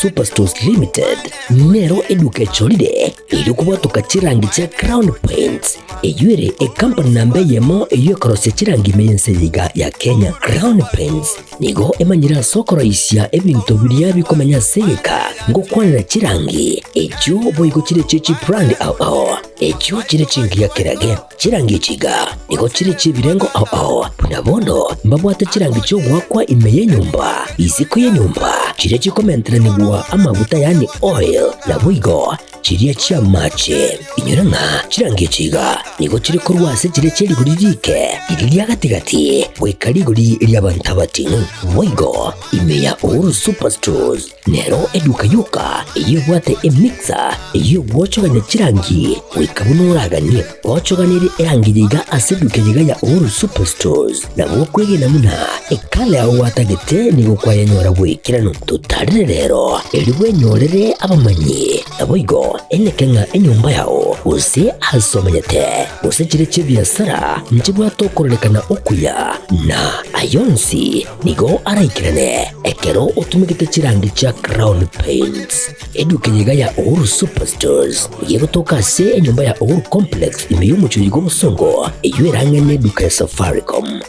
Superstores Limited nero eduka echolide ili kubwatuka chirangi cha Crown Paints eyuere company nambe yemo eyokorose chirangi meyense yiga ya Kenya. Crown Paints nigo emanyira sokoro isya ebintu biria bikomanya seka ngo kwanira chirangi echo boigo chire chechi brand ao echo chire chingia kirage chirangi chiga nigo chire chibirengo ao punabono mbabwate chirangi cyo gwakwa imeye nyumba iziko ye nyumba chire chikomentera nibwa amavuta yani oil na buigo chiriya chia mache inyuranga chirangi chiga nigo chiri kurwase chire cheri guririke iriya gatigati wekari guri iriya bantabati buigo imeya Uhuru Superstores nero eduka yuka iyo bwate emixer iyo wochoganya chirangi wikabunuragani wochoganire erangi yiga aseduke yiga ya Uhuru Superstores na bokwege namuna ekale aho watagete nigo kwayanyora bwikirano tutarire rero eriwe nyorere abamanyi naboigo enekenga enyumba yao use asomanyete use chire chibiasara nchibwa tokorelekana okuya na ayonsi nigo araikirane ekero utumikite chirangi cha Crown Paints eduke yiga ya Uhuru Superstores yego tokase enyumba ya Uhuru Complex imeyumucho yigo musongo eyuerange neduka ya Safaricom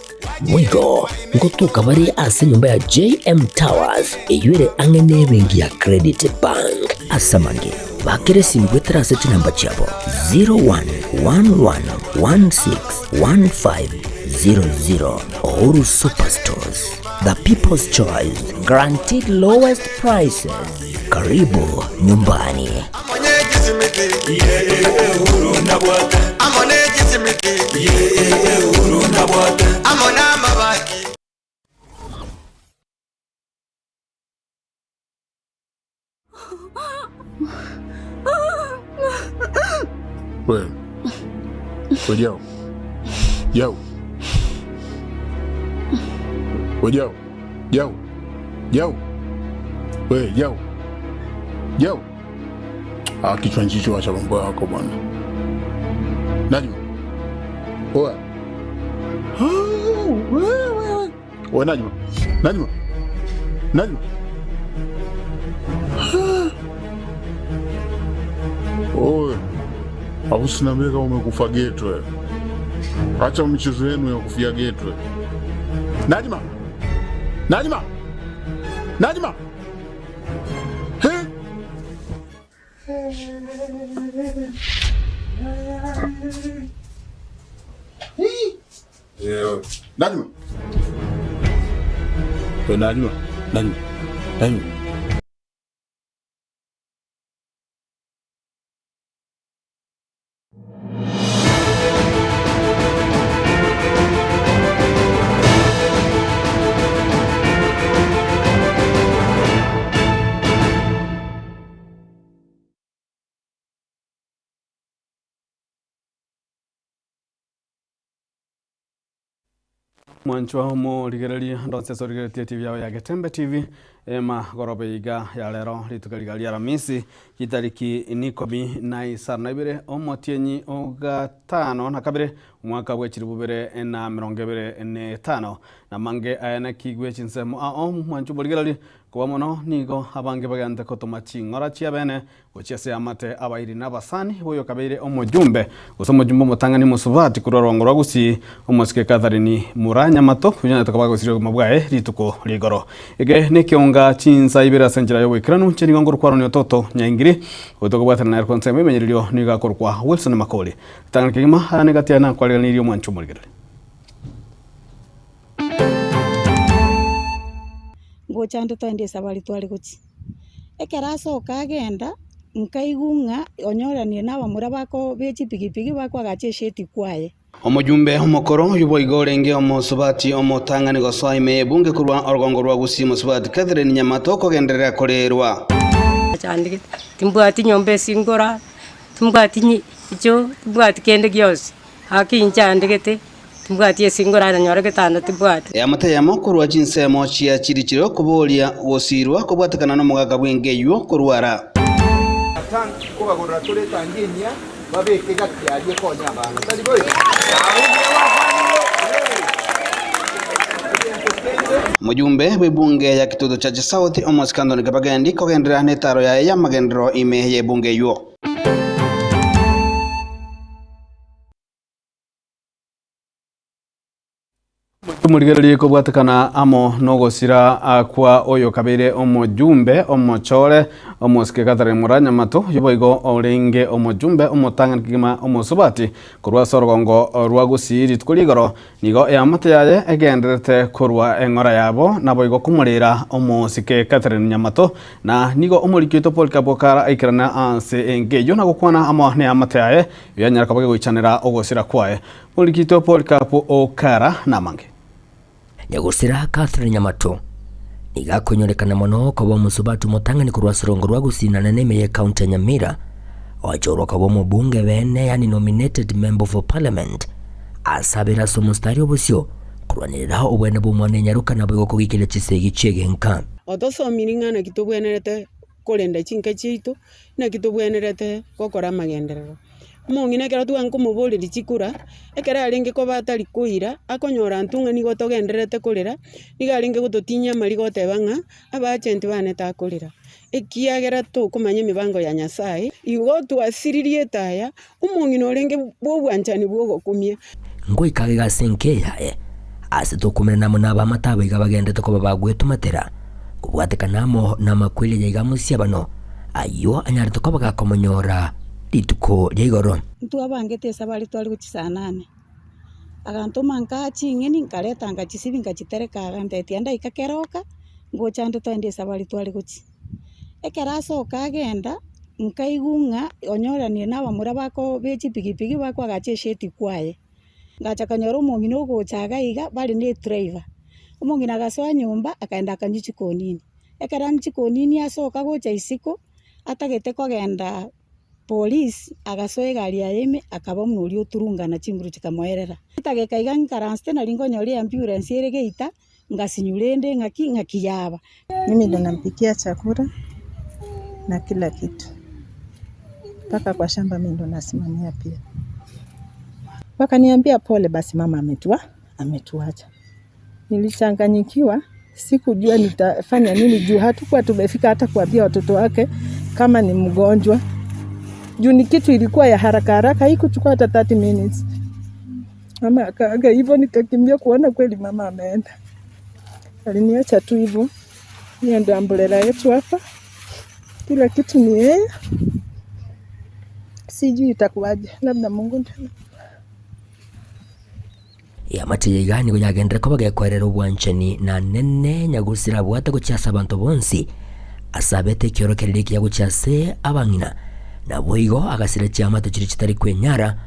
mwigo ngotuka bari ase nyumba ya JM Towers eyuere angene bengi ya Credit Bank asamange bakere simbwetera seti namba chabo 0111161500. Uhuru Superstores, the people's choice, guaranteed lowest prices. Karibu nyumbani. Well, yo. Well, yo. Kichwa njicho wacha mambo yako bwana. Najma. Oa. Oa Najma. Oe, hausina mega umekufa geto. Acha michezo yenu ya kufia geto. Najma. He? Najma. Mwanchwa homo ligerali ndonse sorigeretie TV yao ya Getembe TV ema gorobe iga ya lero litukaligali ya Ramisi kitariki nikomi na isarna ibere omotienyi ogatano na kabere umwaka wechiri bubere na mirongabere ne tano na mange ayana kigwe chinsemo a mwanchu boligerali kuba mono nigo abange bagante kotomachi ngora chia bene gochese amate abairi nabasani boyo kabere omojumbe usomojumbe motangani musubati kurorongorwa gusi omosike Catherine Muranya mato kunyana takabago siro mabwae rituko ligoro ege nekionga chinsa ibera senjira yo wikranu cheni ngoro kwaro ni toto nyangiri utoko bwatana na konseme menyirio niga korkwa Wilson Makoli tangana kigima anegati na kwalganirio mwanchu mulgerali gochande twende sabari twali guchi ekeraso kagenda nkaigunga onyoranie na bamura bako bechi pigipigi bako agachesheti kwaye omojumbe omokoro yubo igorenge omosubati omotangani gosoime bunge kurwa orgongo rwa gusi musubati Catherine Nyamato kogenderera korerwa cyandike timbwati nyombe singora timbwati icho timbwati kende gyose hakincyandikete timbwati esingora na nyora getanda timbwati amate yamakuru ajinse mochia chirikiro kubolia wosirwa kubwatakana no mugaga bwenge yuo kurwara tanki kubagorora turi Tanzania babeke gakyaje konya abantu tari boye Mujumbe w'ibunge ya Kitutu Church South Amos Kandoni Kabagendi kogendera netaro ya magendero ime ye bunge yo. Murigererie kubwatikana amo nogosira kwa oyo kabire omujumbe omochore omoske Catherine Muranya Matu yuboigo orenge omujumbe omotangana kigima omosubati kurwa sorgongo rwa gusiri tkuligoro nigo yamate yaye egenderete kurwa engora yabo naboigo kumurira omosike Catherine Nyamato na nigo omurikito Paul Kabokara aikirana anse engeyo na gukwana amo ne amate yaye yanyara kabage goichanira ogosira kwae omurikito Paul Kabokara namange Nyagusira Catherine Nyamato igakonyorekana mono kwa musubatu motangani kurwa sorongo rwa gusina na neme ya county Nyamira wachorwa kwa mubunge bene yani nominated member for parliament asabira somustari obusyo kurwanira obwene bumwane nyaruka na bwo kugikira chisegi chege nka otoso miringa na kitobwenerete kolenda chinka chiito na kitobwenerete kokora magenderero mongine kera tuan kumubolera chikura ekera alinge ko batali kuira akonyora ntunga nigo togenderete kolera nigalinge gutotinya mari gotebanga abagenti bane ta kolera ekiagera to kumanya mibango ya Nyasaye igo twasiririe taya umongine olenge bobwanchani bwogokumia ngo ikaga senke yae asito kumena muna ba mataba igabagendete ko babagwetu matera kubwatekanamo na makwili yigamusia bano ayo anyarito ko bagakomonyora lituko ligoro ntu abangete sabali twali kuchisanane agantuma nkachingeni nkaleta ngachisibi ngachitereka agantete anda ikakeroka ngochande twende sabali twali kuchi ekeraso kagenda nkaigunga onyoranie n'abamura bako bechi pigipigi bako agachesheti kwaye ngachakanyora umongino gochaga iga bali ne driver umongina agasoa nyumba akaenda kanyichi konini ekeranchi konini asoka gocha isiko atagete kogenda police agasoe gari ya eme akaba munuri oturungana chinguru chikamoerera itageka iga nkaranste na lingo nyori ambulance yeregeita ngasinyurende ngakiyaba mimi ndo nampikia chakula na kila kitu paka kwa shamba mimi ndo nasimamia pia wakaniambia pole basi mama ametuacha nilichanganyikiwa sikujua nitafanya nini juu hatukuwa tumefika hata kuambia watoto wake kama ni mgonjwa juu ni kitu ilikuwa ya haraka haraka haikuchukua hata 30 minutes mama akaaga hivyo nikakimbia kuona kweli mama ameenda aliniacha tu hivyo ni ndo ambulela yetu hapa kila kitu ni yeye sijui itakuwaje labda Mungu ndiye ya mate yigani kujagendera ko bagekwerera ubwanchani na nene nyagusira bwate gucyasa abantu bonsi asabete kyorokerere kya gucyase abangina na boigo agasira cyamate kiri kitari kwenyara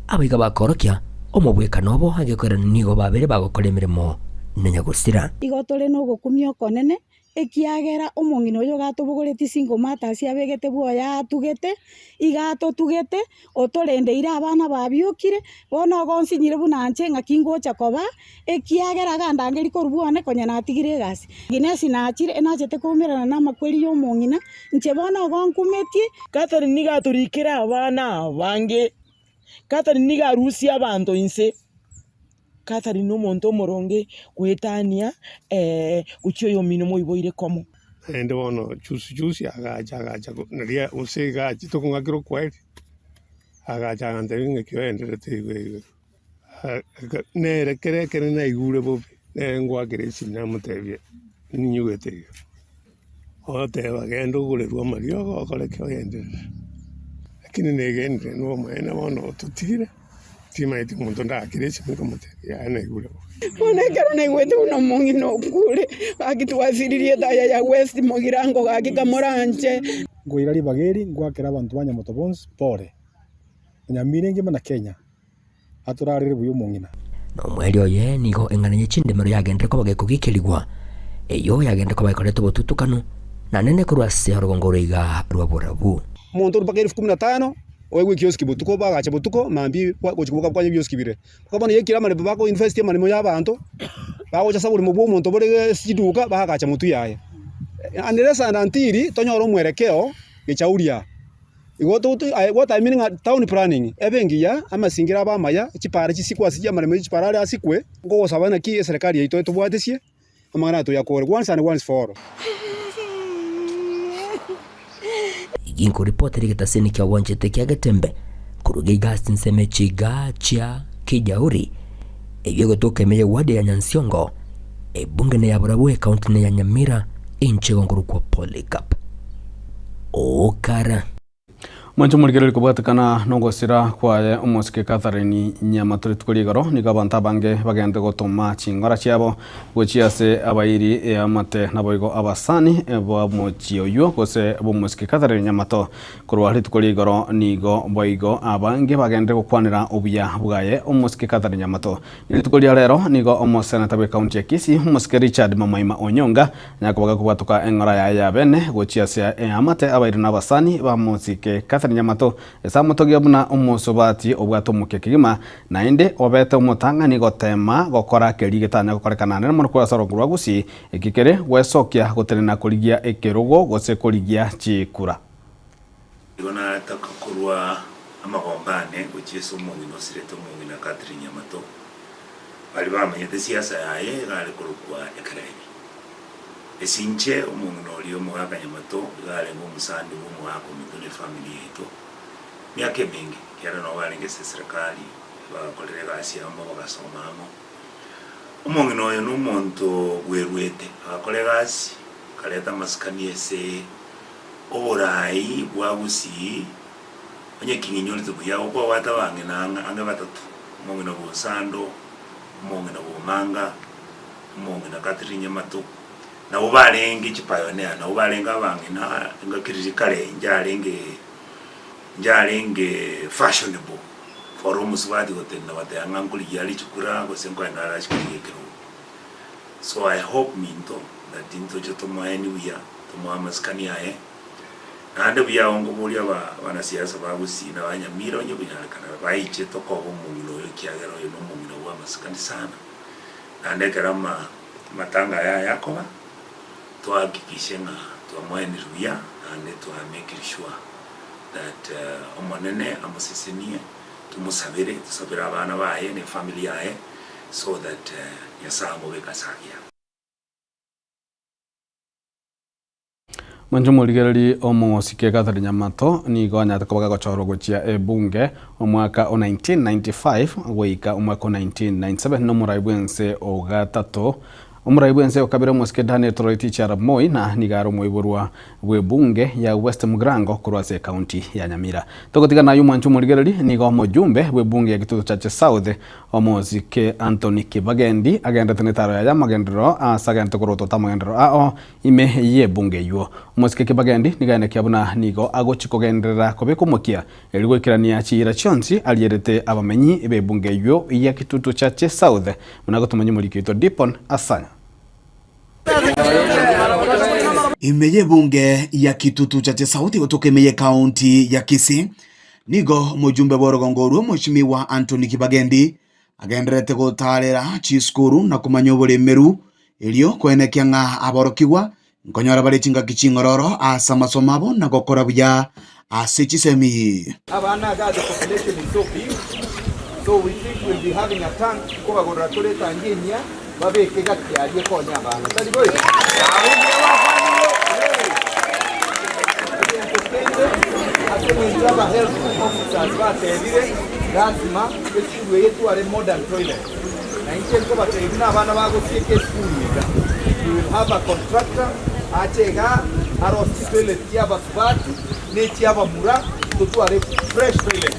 abiga bakorokya omubweka nobo hagekorana nigo babere bagokora emirimo nyagusira igotore no gukumyo konene ekiagera omongino yo gatubugureti singo mata cia begete bwoya tugete igato tugete otorendeire abana babyukire bono gonsinyire bunanche ngakingocha koba ekiagera gandangeri korubone konya natigire gasi ginesi nachire enachete kumirana na makweli yo mongina nche bono gonkumetie Catherine nigaturikira abana bange Catherine nigarusia abantu inse Catherine n'omuntu omoronge kwetania uchyo yo mino moiboire komo ende bono chusi agacha naria usega chitokungakiro kweli agacha ngantenge kyoenderete igwe nere kere na igure bobi ngwakire sina mutebye ninyugete ote bagendo gulerwa mario gokore kyoenderere lakini negende no mwena bono tutire timaiti muntu ndakire sima mutebye ana igure onekero na igwete uno mongino kule agitwasiririe daya ya West Mogirango gakikamoranje ngoirari bageri ngwakira abantu banya motobons pore nyamire ngima na Kenya aturarire buyo mongina no mweli oye nigo engananye chindemero yagendere ko bagekugikirigwa eyo yagendere ko bakorete botutukano na nene kurwase horongoro iga rwaburabu muntu rupakeri 15 oegwe kioski butuko bagacha butuko mambi gochikubuka kwa kioski bire bakabona yekira mane bako invest mane moya abantu bagocha saburi mu muntu bore siduka bagacha mutu yaye anderesa ndantiri tonyoro mwerekeo gechauria igoto what I mean town planning ebengiya amasingira abamaya chipara chisikwa sija mane chipara asikwe ngo sabana ki serikali yaito tubwatesie amangana to yakore once and once for all. Inko ripoti rigitasini kia wanjete kia Gatembe kuruge Gastin Semechiga chia Kijauri eyo gotoke meye wadi ya Nyansiongo bunge ne ya Burabue county ne ya Nyamira inche nguru kwa Polycarp okara Mwancho murigero kubatakana nongosira kwaye umosike Catherine Nyamaturi tukurigaro nikabanta bange bagende gotoma chingora cyabo gochiase abayiri amate naboigo abasani ebo mochio yo gose abo mosike Catherine Nyamato kurwari tukurigaro nigo boigo abange bagende gokwanira obuya bwaye umosike Catherine Nyamato nitukuria rero nigo omosena tabe county ya Kisii umosike Richard Mamaima Onyonga nyakobaga kubatuka engora ya bene gochiase amate abayiri nabasani ba mosike Nyamato esamutogia buna umusobati obwato mukekigima nainde obete umutangani gotema gokora kerigitanya gokorekana nene muri kwasaro ngurwa gusi ekikere wesokia goterena kurigia ekerugo gose kurigia chikura igona takakurwa amagombane guchiso mungino sireto mungina Catherine Nyamato bali bamenye siasa yaye gale kurukwa ekareni esinche umungino liyo mugaga Nyamato gale ngumusandi w'umuhako mutune family yetu miaka mingi kera no balengese serikali bakolere gasiamo bagasomamo umungino oyo n'umuntu werwete akole gasi kaleta maskani ese oborai bwagusi onye kinginyoli tubuya uko watabange nanga anga batatu umungino busando umungino bumanga umungino Catherine Nyamato na ubalenge chipayonea na ubalenga abange na ngakirije kale njalenge fashionable for umuswadi gotenda batanga nguli yali chukura gosenko ndara chikirikiro. So I hope minto that into jotomo anywhere tomo maskani yae ande bya ongo bulya banasiasa babusina banyamira onye bunyalekana bayiche tokobo mungino yokyagero yo mungino wa maskani sana ande karama matanga yakoba tuhakikishe nga tuamweniruya ande make sure that omonene amusisinie tumusabire tusabira abana baye ne family yae so that yasango bekasagia Manjo murigereri omosike Catherine Nyamato ni gonya takobaga gochoro gochia ebunge omwaka 1995 goika omwaka 1997 no muraibwense o gatatu umuraibwense okabira mosike Daniel Toroitich Arap Moi na nigaro moiburwa bwebunge ya West Mugrango kurwase county ya Nyamira togotiga nayo mwanchu murigereri nigo mojumbe bwebunge ya Gitutu Chache South omosike Anthony Kibagendi agenda tenetaro ya magendero asagente kuroto tamagendero ao ime ye bunge yo mosike Kibagendi nigane kyabuna nigo agochikogendera kobekomokia eligwekirania chira chonsi alierete abamenyi bebunge yo ya Gitutu Chache South munagotumanyi mulikito Dipon asanya imeye bunge ya Gitutu Chache South gotokemeye county ya Kisii nigo mujumbe borogongoru mheshimiwa Anthony Kibagendi agenderete gutarira chiskuru na kumanya uburemeru ilio kwenekia nga aborokigwa nkonyora bari chinga kichingororo asa masomabo na gokora buya asichisemi abana ga the population is so big, so we think we'll be having a tank kuba goratore tangenya babeke gakyali konya abana tali boy Traba health officers batebire lazima esuru yetu are modern toilet na incheko batebina abana bagosieke school yiga we will have a contractor achega arosi toilet yaba subati neti yaba mura tutu are fresh toilet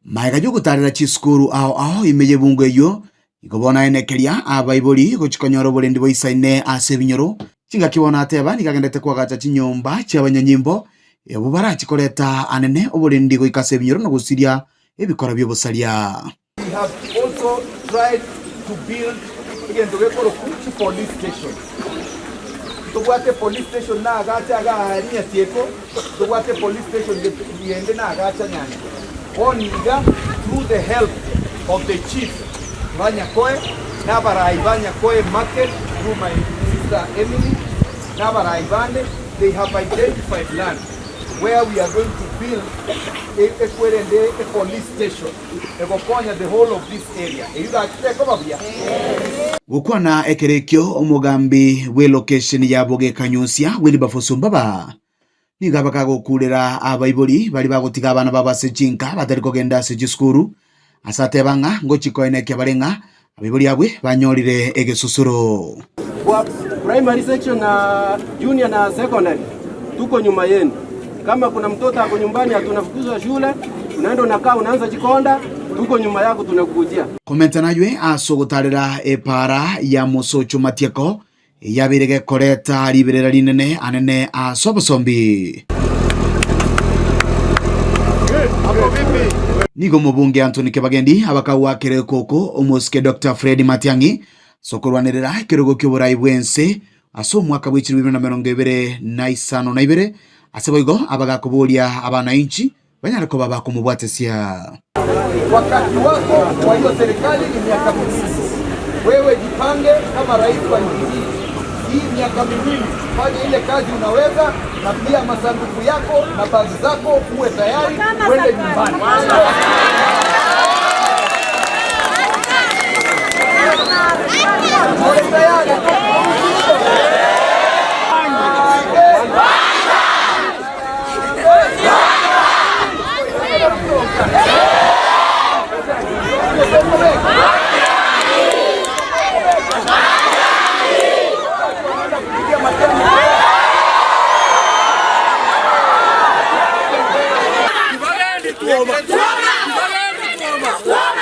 maiga jugutarira chiskuru ao imeye bunge yo igobona enekeria abaibori gochikonyoro borendi boisaine asebinyoro chinga kibona ateba nikagendete kwagacha chinyomba cy'abanyanyimbo ebo barachikoreta anene oborendi goikase binyoro no gusiria ebikora byobusalia. We have also tried to build again the police station. Tugwate police station na agacha agaharinya tieko tugwate police station yende na agacha nyanya oniga through the help of the chief Banyakoe na Banyakoe market through my sister Emily Nabaraibande. They have identified land where we are going to build a police station. The whole of this area. gukwana ekerekyo umugambi we location ya Boge Kanyusia Wilbur Sumbaba niga bakagokurira abaibori bari bagutiga abana babase jinka batari kogenda se jiskuru asate banga ngo chikoine kya barenga abaibori abwe banyorire egesusuro kwa primary section na junior na secondary tuko nyuma yenu. Kama kuna mtoto ako nyumbani atunafukuzwa shule, unaenda unakaa unaanza jikonda, tuko nyuma yako tunakujia. Komenta najwe asogotarira epara ya Musocho Matieko yabirege koreta liberera linene anene asobosombi. Nigo mubunge Anthony Kibagendi abakawa kere koko omuske Dr. Fred Matiangi sokorwanirira kirogo cy'uburayi bwense aso mwaka w'ikiri 2022 aseboigo abagakubulia abana inchi banyarako baba kumubwatesia. Wakati wako wa hiyo serikali ni miaka miwili. Wewe jipange kama rais wa nchi hii miaka miwili, fanya ile kazi unaweza, na pia masanduku yako na bagi zako uwe tayari uende nyumbani.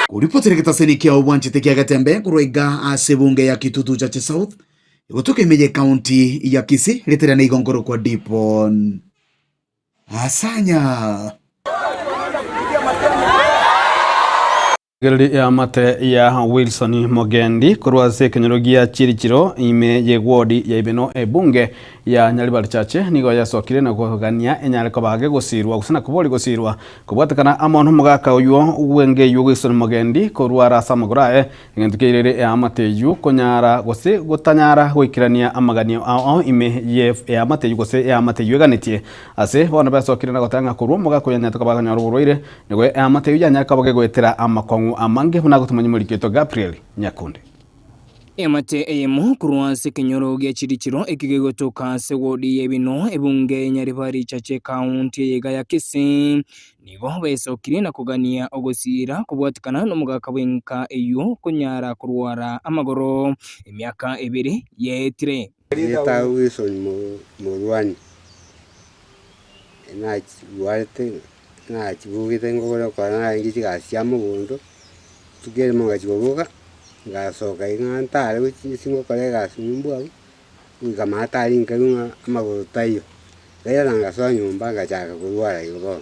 Kuripotereketa senikia obwanchi tekia gatembe kuroiga asebunge ya Kitutu Chache South igutuka imeje county ya Kisii leterana igongoro kwa Dipon Asanya Gerdi ya mate ya Wilson Mogendi kurwa sekenyogia chirichiro ime yegwodi ya ibeno ebunge ya Nyaribari Chache nigo yasokire na kugania enyareko bage gusirwa gusana kuboli gusirwa kubwatakana amonto mugaka uyo wenge Wilson Mogendi kurwa rasa magurae ngentukirire ya mate yu konyara gose gutanyara gwikirania amaganio ao ime ya mate yu gose ya mate yu ganitie ase bona basokire na gotanga kurwa mugaka yanyataka baganya ruburoire nigo ya mate yu yanyaka bage gwetera amakongu amange huna gutumanya muliketo Gabriel Nyakunde Emate eyemo kurwa sekenyoro gya chirichiro ekigegotoka sewodi yebino ebunge Nyaribari Chache county yega ya Kisii nigo besokire na kugania ogosira kubwatikana n'omugaka bwenka eyo kunyara kurwara amagoro emyaka ebiri yetire Nita Wilson Morwani na warte na chibugite ngoro kana ngichi gasiamo bondo tugere monga chiboga ngasoka ingantale wisingo kolega simbwa ngamata linkalunga amagoro tayo rero ngasoa nyumba ngachaka kurwara igo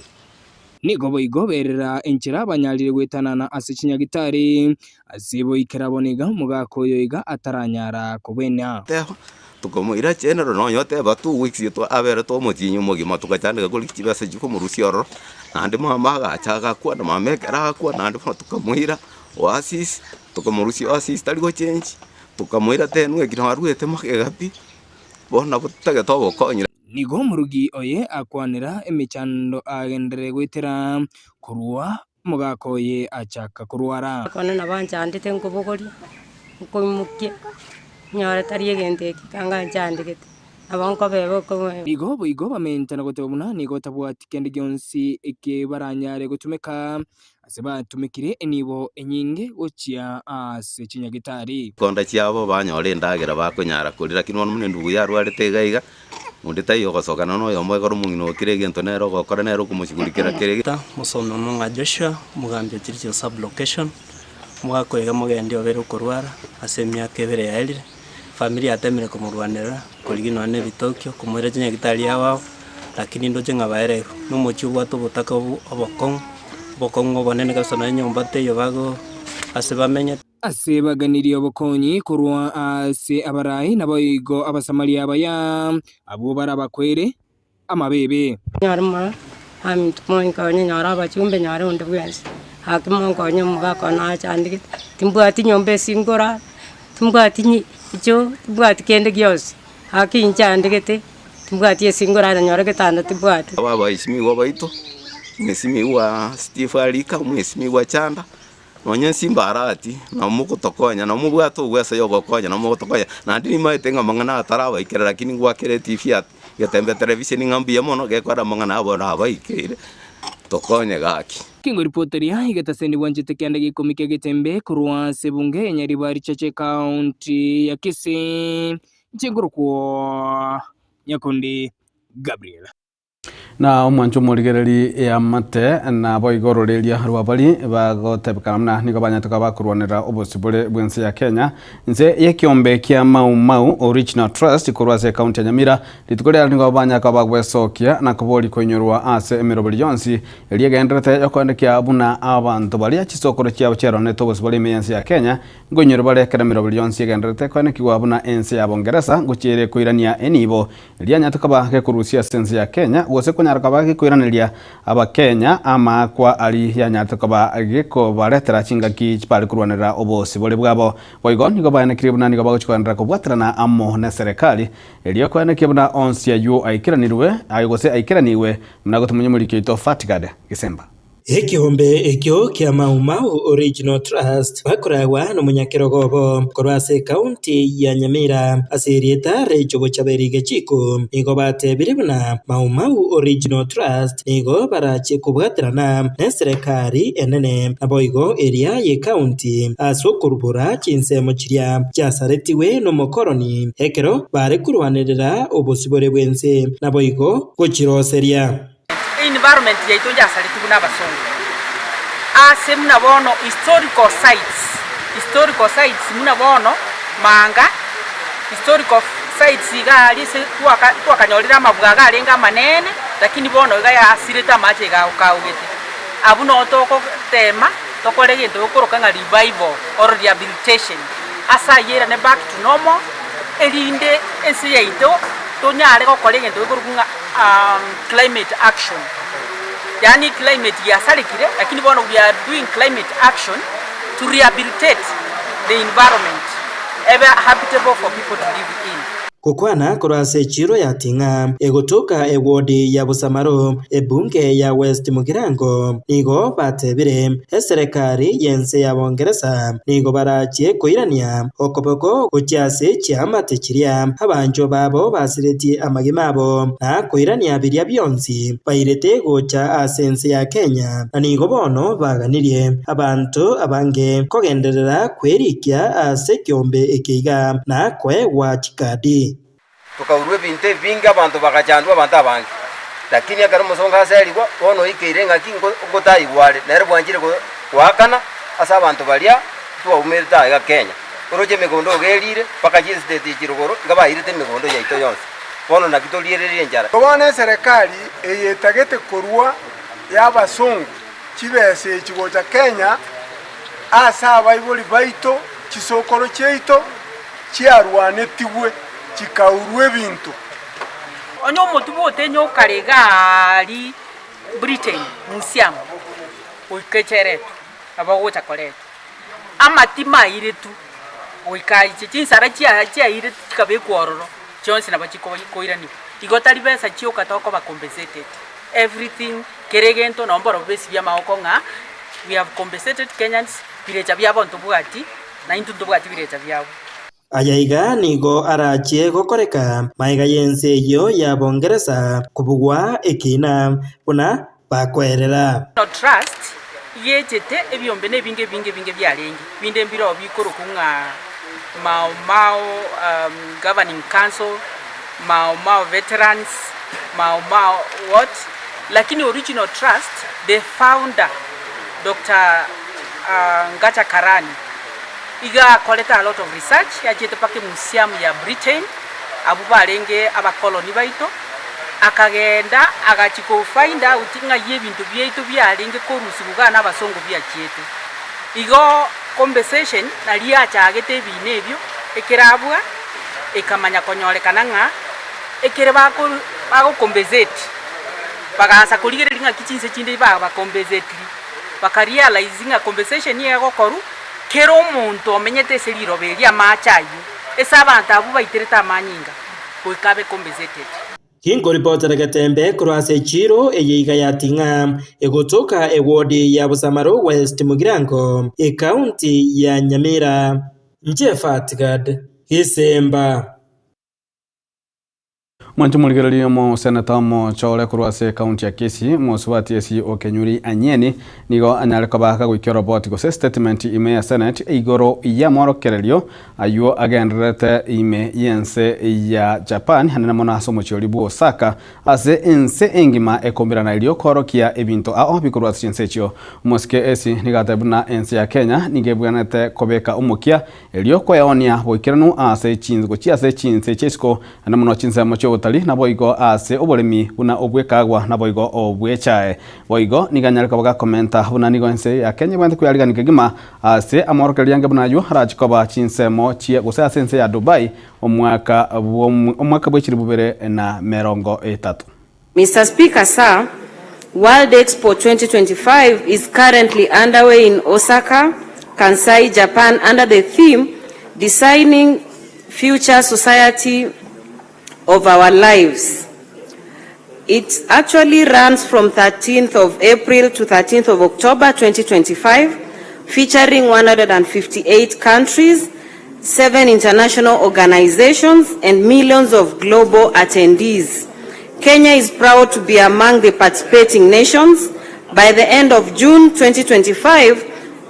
nigo boigoberera enchira abanyalire gwetanana ase Chinyagitari asibo ikerabonega mugako yoiga ataranyara kubena tukomuira chenero no yote ba 2 weeks yeto abere to mutinyu mugima tukacandika kuri kibase giko mu rusioro nandi mama gachaga kwa na mamekera kwa nandi tukamuira oasis tukamurusi oasis taligo change tukamuira tenwe kinarwete makegapi bona butaga tobo konyira nigo murugi oye akwanira emichando agendere gwitera kurwa mugako ye achaka kurwara kona nabanjandite ngobogori nkomukie nyara tariye gente kanga jandikete abanko bebo ko nigo boigo bamenta nagotebuna nigo tabwati kende gyonsi eke baranyare gutumeka aseba tumikire enibo enyinge gochia ase Chinyagitari konda chiabo banyore ndagera bakunyara kurira kinwa munene ndugu yarwarete gaiga undi tayo gosokana no yomwe goro mungino kirege ntonero gokora nero kumushigurikira kirege musomo munga Joshua mugambye chiricho sub location mwako yega mugendi obero kurwara ase myaka ebere yaelire familia atemire kumurwanira kuligino ane bitokyo kumwira Chinyagitari yawo lakini ndo jenga baere no mochi bwato butaka obokong obonene kabisa na nyomba teyo bago ase bamenye ase baganiriye obokonyi kurwa ase abarayi naboigo abasamaria abaya abo barabakwere amabebe nyarma amtmoinka nyara bachumbe nyara unde bwese hakimonko nyumugako na chandike timbwati nyombe singora timbwati icho timbwati kende gyose hakinchandikete timbwati singora na nyora getanda timbwati baba isimi wabaito mesimi wa Steve Alika mesimi wa Chanda nonya simba arati na mugutokonya na mubwato gwesa yogokonya na mugutokonya na ndini maitenga mangana ataraba ikera lakini gwakere TV at getembe television ngambia mono gekwara mangana abona abaikire tokonye gaki kingo ripoteria igataseni wanjite kianda gikomike gitembe kurwa sebunge nyaribari chache county ya Kisii chinguru kwa Nyakundi Gabriel na umwancho murigereri ya mate na boigororeria rwabari bagotebekana niko banyatuka bakurwanira obosibule bwensi ya Kenya nze yekiombe kia Mau Original Trust kurwase county ya Nyamira litukorera niko banyaka bagwesokia na kubori konyorwa ase emirobiri yonsi eliyegendrete yokondekia buna abantu bali achisokoro kia chero ne tobosibule meyansi ya Kenya ngonyoro bale kera mirobiri yonsi yegendrete konekwa buna ensi ya Bongereza nguchire koirania enibo elianyatuka ba kurusia sensi ya Kenya wose nyaraka kwiraniria aba Kenya ama kwa ali ya nyatuka ba giko baretera chingaki chipali kurwanira obosi bole bwabo boigo niko bana kiribuna niko baguchikwanira kubwatirana amo na serikali eliyo kwana kibuna onsi ya yu aikiranirwe ayogose aikiraniwe mnago tumunyumurike ito Fatigade Gisemba Ekihombe ekyo kia Mau Original Trust bakoragwa no munyakirogobo korwase county ya Nyamira asirieta rechogo chaberige chiko nigo batebiribuna Mau Original Trust nigo barache kubwatirana na serikali enene naboigo area ye county asokurubura chinsemo chiria cyasaretiwe no mokoroni ekero bare kurwanirira obosibore bwense naboigo gochiroseria environment yaito jasariti kuna basongo ase munabono historical sites munabono manga historical sites gali se twakanyolera mabwaga alenga manene lakini bono gaya asireta mache ga kaugete abuno toko tema tokore gento okoroka nga revival or rehabilitation asa yera ne back to normal elinde ensi yaito tonyare gokore gento okoroka climate action yani climate yasalikire lakini bono we are doing climate action to rehabilitate the environment ever habitable for people to live in kukwana kurase chiro ya tinga egotoka ewodi ya Busamaro ebunge ya West Mugirango nigo batebire serikali yense ya Bongereza nigo barachie koirania okoboko gochase chiamate chiria abanjo babo basireti amagimabo na koirania biria byonsi bairete gocha asense ya Kenya na nigo bono baganirie abantu abange kogenderera kwerikia ase kiombe ekiga na kwegwa chikadi tukaurwe binte vinga abantu bakachandwa abantu abangi lakini akari musonga serigwa bono ikirenga kingo gotai gwale nere bwanjire gwakana asa abantu balia tuwa umerita ga Kenya oroje megondo gerire paka state kirogoro ngaba irite megondo yaito yonse bono nakitolierere njara tobone serikali eyetagete korwa y'abasungu kibese kigocha Kenya asa abayiboli baito kisokoro cheito chiarwanetiwe chikaurwe bintu onyo motubo tenyo karegali Britain musiam ukechere abago chakole amatima iretu uikai chinsara chia ire kabe kwororo chonse na bachiko koirani igotari besa chio katoko ba compensated everything keregento nomboro besi bya maokonga we have compensated Kenyans birecha bya bonto bwati na intu bwati birecha byabo ayaiga nigo arachie gokoreka maiga yense yo ya Bongereza kubugwa ekina buna bakwerera no trust yechete ebyombe nebinge byalengi binde mbiro bikoro kunga Mau governing council Mau veterans Mau what lakini original trust the founder Dr. Ngacha Karani iga koleta a lot of research yachete pake museum ya Britain abubarenge abakoloni baito akagenda agachiko find out nga yebintu byaitu byalenge korusibuga n'abasongo byachete igo compensation nali achagete binebyo ekerabwa ekamanya konyorekana nga ekere bako compensate bagasa kuligere nga kichinse chinde ba compensate bakarealize nga compensation yego koru kero omuntu omenyete seriro beria machayo esa abantu abo baitereta amanyinga kuikabe compensated Kingo reporter Gatembe kurase chiro eyiga yatinga egotoka ewodi ya Busamaro West Mugirango county ya Nyamira. Njefatgad Hisemba Mwantu muligererio mo senata mo chole kurwase county ya Kisii mo swati esi Okenyuri Anyeni nigo anyaleko baka gwikio robot go statement ime ya senate igoro ya morokererio ayo agendrete ime yense ya Japan hanena mona somo cholibu Osaka ase ense engima ekombira na ilio korokia ebinto a bikurwase chinsecho moske esi nigatebuna ense ya Kenya nigebwanete kobeka umukia elio koyaonia boikiranu ase chingo chiase chinse chesko hanena mona chinse mocho na boigo ase oboremi una obwekagwa na boigo obwechae boigo niganyalika baga komenta buna nigo ense ya Kenya bwente kuyaliga nikegima ase amorokeliange bunayo harachikoba chinsemo chie gusea sense ya Dubai omwaka bwechiri bubere na merongo etatu. Mr. Speaker, sir, World Expo 2025 is currently underway in Osaka, Kansai, Japan under the theme Designing Future Society of Our Lives. It actually runs from 13th of April to 13th of October 2025, featuring 158 countries, 7 international organizations, and millions of global attendees. Kenya is proud to be among the participating nations. By the end of June 2025,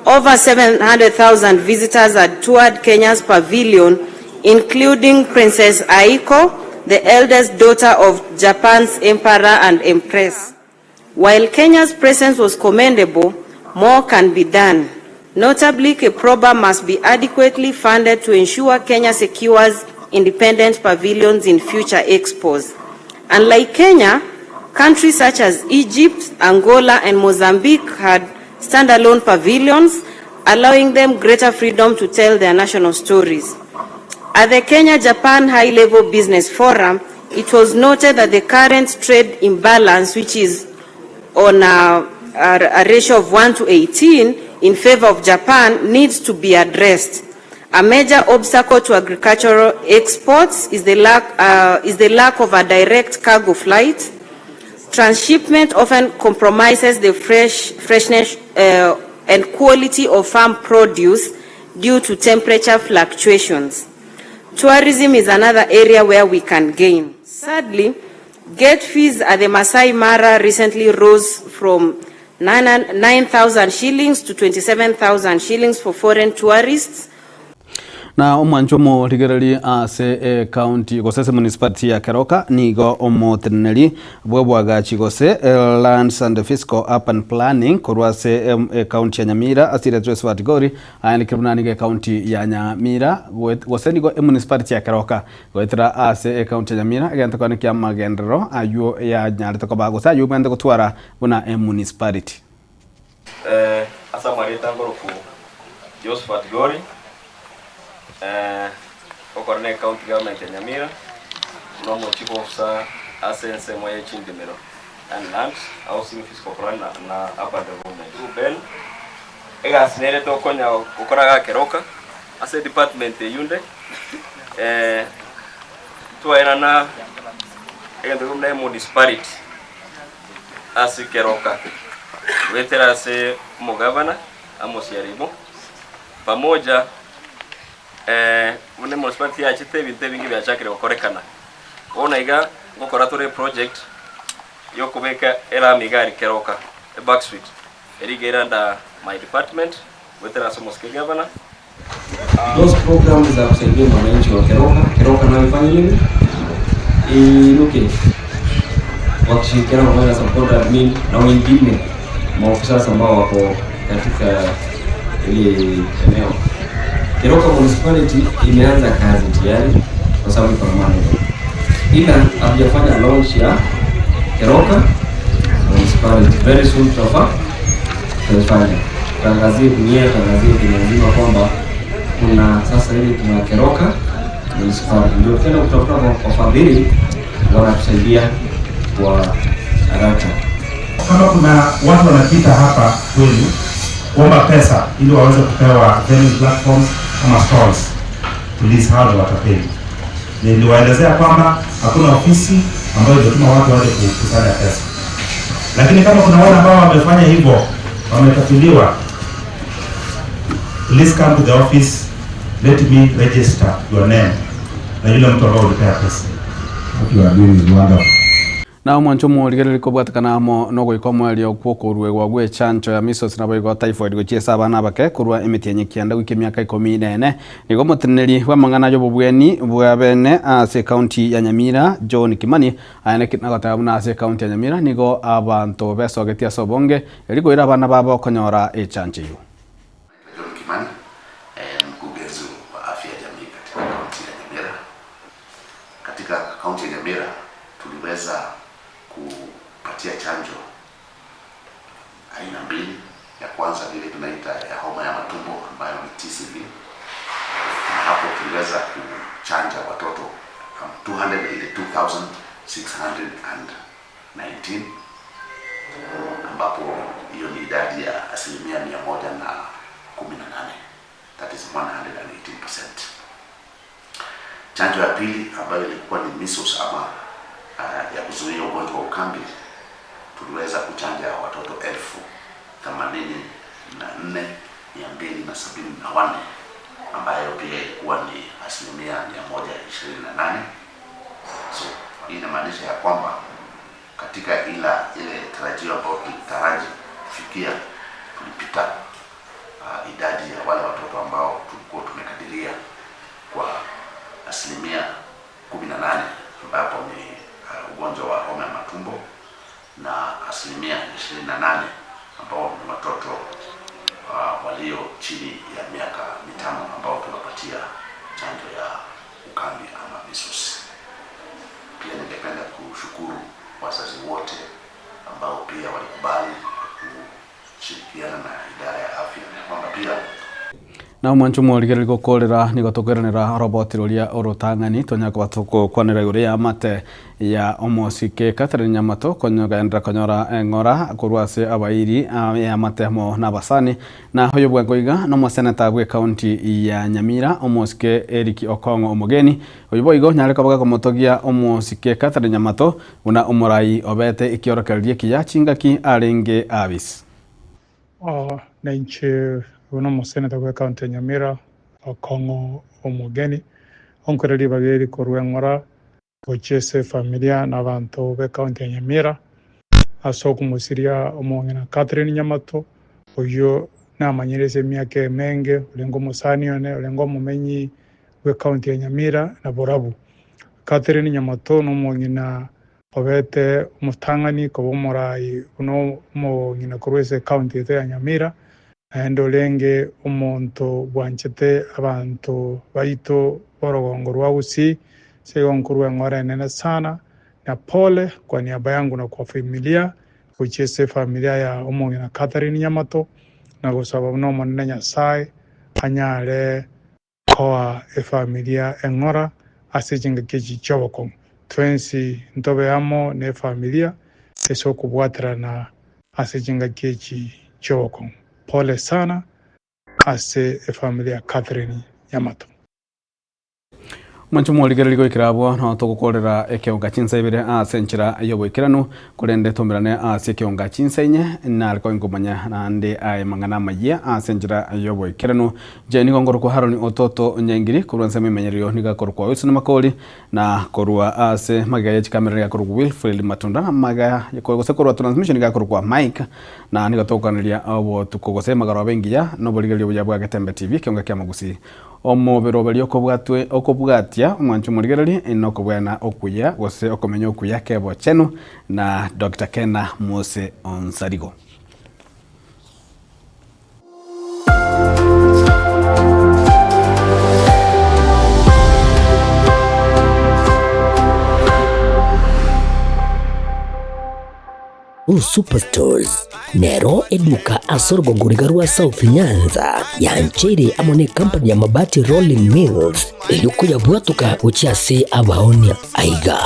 over 700,000 visitors had toured Kenya's pavilion, including Princess Aiko, the eldest daughter of Japan's emperor and empress. While Kenya's presence was commendable, more can be done. Notably, Keproba must be adequately funded to ensure Kenya secures independent pavilions in future expos. Unlike Kenya, countries such as Egypt, Angola, and Mozambique had standalone pavilions, allowing them greater freedom to tell their national stories. At the Kenya-Japan High-Level Business Forum, it was noted that the current trade imbalance, which is on a ratio of 1 to 18 in favor of Japan, needs to be addressed. A major obstacle to agricultural exports is the lack of a direct cargo flight. Transshipment often compromises the freshness and quality of farm produce due to temperature fluctuations. Tourism is another area where we can gain. Sadly, gate fees at the Masai Mara recently rose from 9,000 shillings to 27,000 shillings for foreign tourists. Na omwancho mo ligerali ase county gosese municipality ya Keroka nigo omoteneri bwebwaga chigose lands and fiscal urban planning korwase county ya Nyamira asire Trace Vatigori ayani kirunanige county ya Nyamira gose nigo municipality ya Keroka goetera ase county ya Nyamira agenta kwa nikia magendero ayo ya nyarito kwa bagosa ayo bende gutwara buna municipality asa marita ngoroku Joseph Vatigori okorne county government ya Nyamira no mo chief officer asense moye chindimero and lands housing fiscal plan na urban development ben ega sinere to konya ukora Keroka ase department yunde tuaina na ega ngumna municipality ase Keroka wetera ase mo governor amosiaribo pamoja mune municipality ya chite binte bingi bya chakire okorekana ona iga ngokora tore project yo kubeka era migari Keroka a back street erigera under my department with the Somoske governor. Those programs za kusaidia wananchi wa Keroka na mfanye nini inuke wakishirikiana na support admin na wengine maofisa ambao wako katika ile eneo. Keroka municipality imeanza kazi tayari kwa sababu iko permanent. Ila hajafanya launch ya Keroka municipality. Very soon tutafanya. Tangazie dunia, tangazie dunia nzima kwamba kuna sasa hivi tuna Keroka municipality. Ndio tena kutafuta wafadhili wanatusaidia kwa haraka. Kama kuna watu wanapita hapa kweli kuomba pesa ili waweze kupewa venue platforms kama stalls, please hao watapeli. Niliwaelezea kwamba hakuna ofisi ambayo inatuma watu waje kukusanya pesa. Lakini kama kuna wale ambao wamefanya hivyo, wametatuliwa, please come to the office, let me register your name na yule mtu ambao ulipea pesa. What you are doing is wonderful. Na mwancho muligereri kubwatakana mo no goiko mweli okwokurwe gwagwe chancho ya measles na boigo typhoid gochiesa abana bake kurwa emiti enyekianda wiki myaka 14 nigo mutineri wa mangana yo bubweni bwa bene ase county ya Nyamira John Kimani ayane kitnagotabu na ase county ya Nyamira nigo abantu besogetia sobonge eligo ira abana babo konyora echancho yo. John Kimani mkurugenzi wa afya ya jamii katika county ya Nyamira. Katika county ya Nyamira tuliweza kupatia chanjo aina mbili. Ya kwanza ile tunaita ya homa ya matumbo ambayo ni TCV, na hapo tuliweza kuchanja watoto 282,619 ambapo hiyo ni idadi ya 118%, that is 118%. Chanjo ya pili ambayo ilikuwa ni measles ama ya kuzuia ugonjwa wa ukambi, tuliweza kuchanja watoto 84,274 ambayo pia ilikuwa ni 128%. So hii inamaanisha ya kwamba katika ile tarajio ambayo tulitaraji kufikia, tulipita idadi ya wale watoto ambao tulikuwa tumekadiria kwa 18%, ambapo ni ugonjwa wa homa ya matumbo, na 28% ambao ni watoto walio chini ya miaka 5 ambao tunapatia chanjo ya ukambi ama measles. Pia ningependa kushukuru wazazi wote ambao pia walikubali kushirikiana na idara ya afya, na kwamba pia na mwancho muligereri gokorera ni gotokweranira robotiroria orotangani tonyako batoko kwanira igure ya mate ya omosike Catherine Nyamato konyoga endra konyora engora kurwase abairi ya mate mo na basani na hoyo bwangoiga no mo senata bwe county ya Nyamira omosike Eric Okongo omogeni hoyo boigo nyare kabaga komotogia omosike Catherine Nyamato una omorai obete ikiorokerie kiya chingaki arenge abis na inche uno museneta kwa county ya Nyamira Okongo omogeni onkoreri bageri korwengora gochese familia na bantu be county ya Nyamira aso kumusiria omongena Catherine Nyamato oyo na manyerese myake menge ulengo musanione ulengo mumenyi we county ya Nyamira na Borabu. Catherine Nyamato no mongena obete mutangani ko bomorai uno mongena kurwese county ya Nyamira endolenge omonto bwanchete abantu baito borogongo rwausi segonkuru ngora nene sana na pole kwa niaba yangu na kwa familia kuchese familia ya omongena Catherine Nyamato na gusaba no monene Nyasaye anyare kwa familia engora asijinga keji choboko twensi ntobe amo ne familia eso kubwatira na asijinga keji choboko. Pole sana ase familia Catherine Nyamato. Mwancho muligereri goikirabwo no tugukorera ekionga chinsa ibire asenchira yobwikiranu kurende tomirane ase ekionga chinsa inye na alko ingumanya nande ai mangana magia asenchira yobwikiranu jeni gongoro ko haroni ototo nyengiri kurwanse memenyerio niga korwa Wilson Makoli na korwa ase magaya chikamera ya korwa Wilfred Matunda na magaya yakogose korwa transmission niga korwa Mike na niga tokaniria abo tukogose magaro bengiya no boligerio bya Gatembe TV kionga kya magusi omobero okobwatia mwancho muligereri enokobwana okuya gose okomenya okuya kebo chenu na Dr. Kena Mose Onsarigo. Superstores nero eduka asorgo ngurigarua South Nyanza yanchere amone company ya mabati Rolling Mills eluko ya bwatuka uchiase abaonia aiga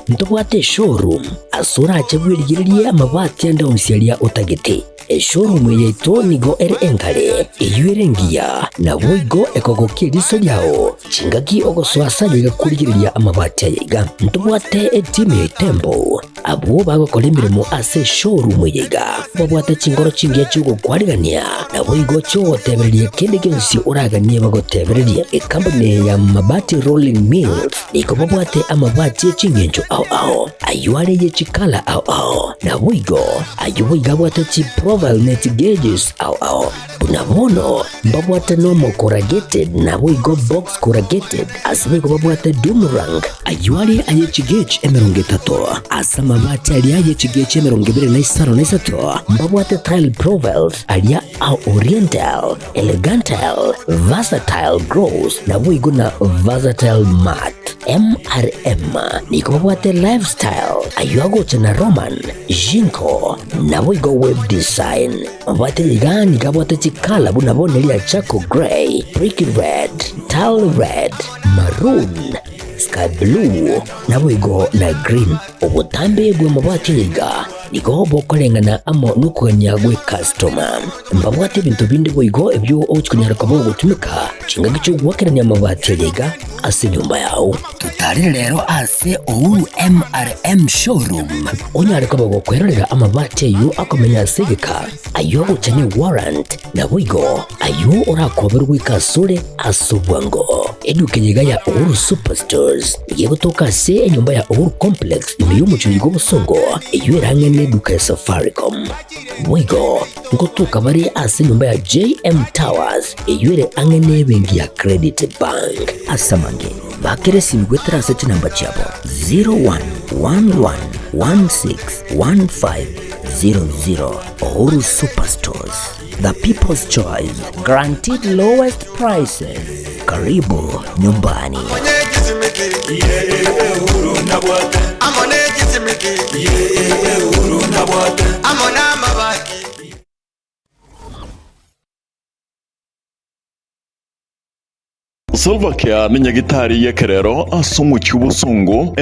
ntobwate showroom asura achabwirigirie amabati anda onsialia utagete showroom yetu nigo ere engale eyuerengia na boigo ekogokia riso yao chingaki ogoswasa yiga kurigiriria amabati yiga ntubwate timu ya Tembo abo bagokora imirimo ase showroom yiga babwate chingoro chingia chugo kwarigania na boigo cyotebereria kende gensi uraganie bagotebereria company ya mabati rolling mills niko babwate amabati chingenjo ao ayuare ye chikala ao na boigo ayuiga bwate chi profile net gauges ao bunabono babwate normal corrugated na boigo box corrugated asibigo babwate Dumarang ayuare aye chigage emerongetato asa mabati ali aye chigage emerongibere na isaro na isato babwate tile profiles alia au oriental elegantal versatile gross na boigo na versatile mat MRM niko babwate lifestyle ayuago chana Roman Jinko na boigo web design babwate ligani kabwate chikala bunabone lia Chaco Grey, Brick Red, Tile Red, Maroon, Sky Blue na boigo na green ubutambe gwe mabwate liga niko bokolengana amo nukuganya gwe customer mbabwate bintu bindi boigo ebyo okunyara kabo gutumika chinga gicho gwakeranya mabati liga ase nyumba yao tutari rero ase Uhuru MRM showroom onyare kabo gukwerera amabati yu akomenya segeka ayo guchanye warrant na boigo ayo urakoberwa ikasure asubwango eduke yiga ya Uhuru Superstores igiye gutoka se enyumba ya Uhuru Complex imiyumucho yigo busongo iyo irangene duka ya Safaricom boigo ngotuka bari ase nyumba ya JM Towers iyo ire angene bengi ya Credit Bank asamange bakere simgwetera sete namba chabo 0111161500 Uhuru Superstores, the people's choice, guaranteed lowest prices. Karibu nyumbani. Silva Care ni nyagitari y'ekerero asa umucyubusungu